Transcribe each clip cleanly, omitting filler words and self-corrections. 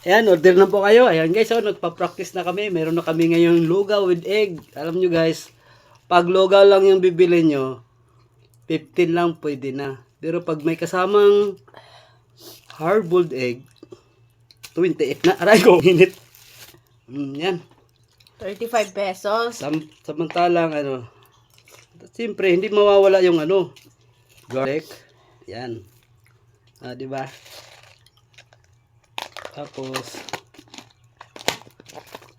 Ayan, order na po kayo. Ayan guys, so nagpa-practice na kami. Meron na kami ngayon lugaw with egg. Alam nyo guys, pag lugaw lang yung bibili nyo, 15 lang pwede na. Pero pag may kasamang hard-boiled egg, 28 na. Aray ko, init. Yan. 35 pesos. Samantalang siyempre hindi mawawala yung garlic. Yan. Di ba? Tapos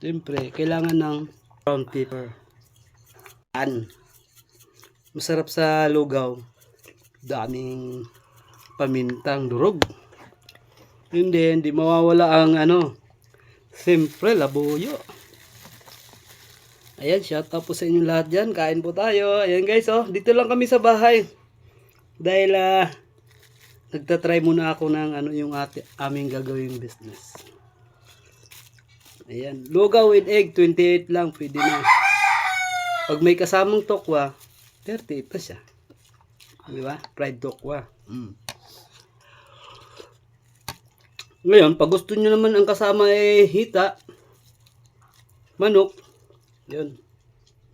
siyempre kailangan ng brown pepper. Masarap sa lugaw. Daming pamintang durog. Hindi mawawala ang siyempre labuyo. Ayan, shout out po sa inyo lahat dyan. Kain po tayo. Ayan guys, dito lang kami sa bahay. Dahil nagtatry muna ako ng yung aming gagawing business. Ayan, lugaw with egg, 28 lang, pwede na. Pag may kasamang tokwa, 38 pa siya. Di ba? Fried tokwa. Ngayon, pag gusto nyo naman ang kasama hita, manok, yun,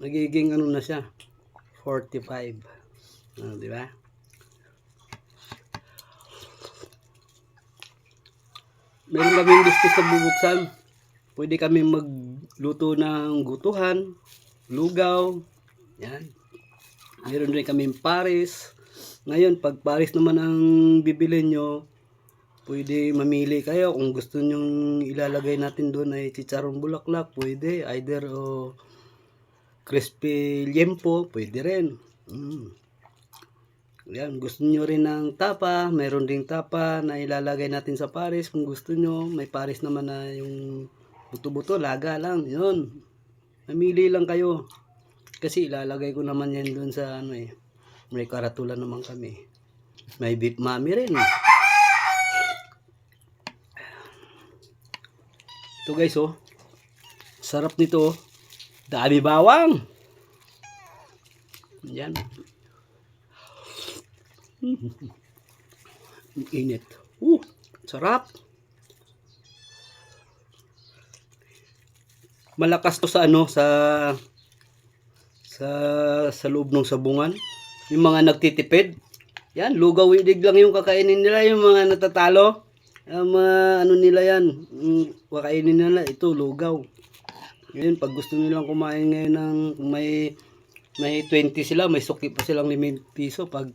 magiging na siya, 45. Di ba? Meron kaming business na bubuksan. Pwede kami magluto ng gutuhan, lugaw, yan. Meron rin kaming pares. Ngayon, pag pares naman ang bibili nyo, pwede mamili kayo kung gusto nyong ilalagay natin doon ay chicharong bulaklak, pwede. Either crispy liempo, pwede rin. Yan, gusto nyo rin ng tapa, mayroon ding tapa na ilalagay natin sa pares kung gusto nyo. May pares naman na yung buto-buto, laga lang, yun. Mamili lang kayo. Kasi ilalagay ko naman yan doon sa may karatula naman kami. May beef mami rin. Ito guys, sarap nito. Dami bawang. Yan. Init. Sarap. Malakas to sa sa loob ng sabungan. Yung mga nagtitipid, yan, lugaw with egg lang yung kakainin nila. Yung mga natatalo, nila yan, kakainin nila, ito, lugaw. Ngayon, pag gusto nilang kumain ngayon ng may 20 sila, may suki pa silang 5 piso pag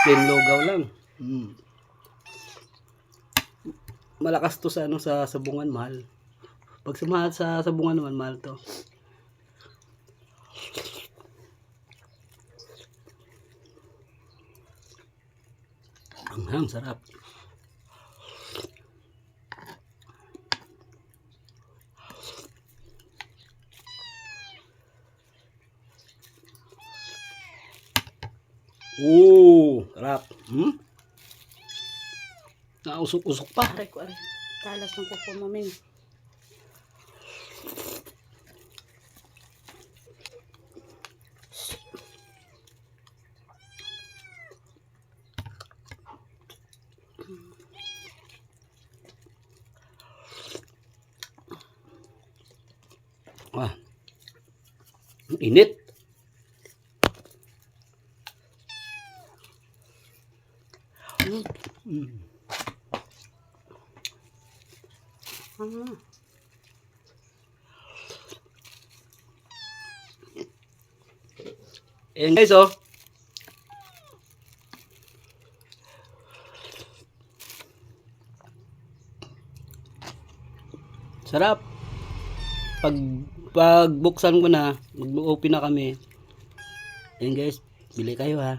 10 lugaw lang. Malakas to sa sa sabungan, mahal. Pag sa sabungan naman, mahal to. Ang sarap. Sarap. Nausok-usok pa. Aray ko, aray. Talas ng kuko, maming. Ang init. Ayan guys, sarap. Pag buksan ko na, mag-open na kami. Ayan guys, bili kayo ha.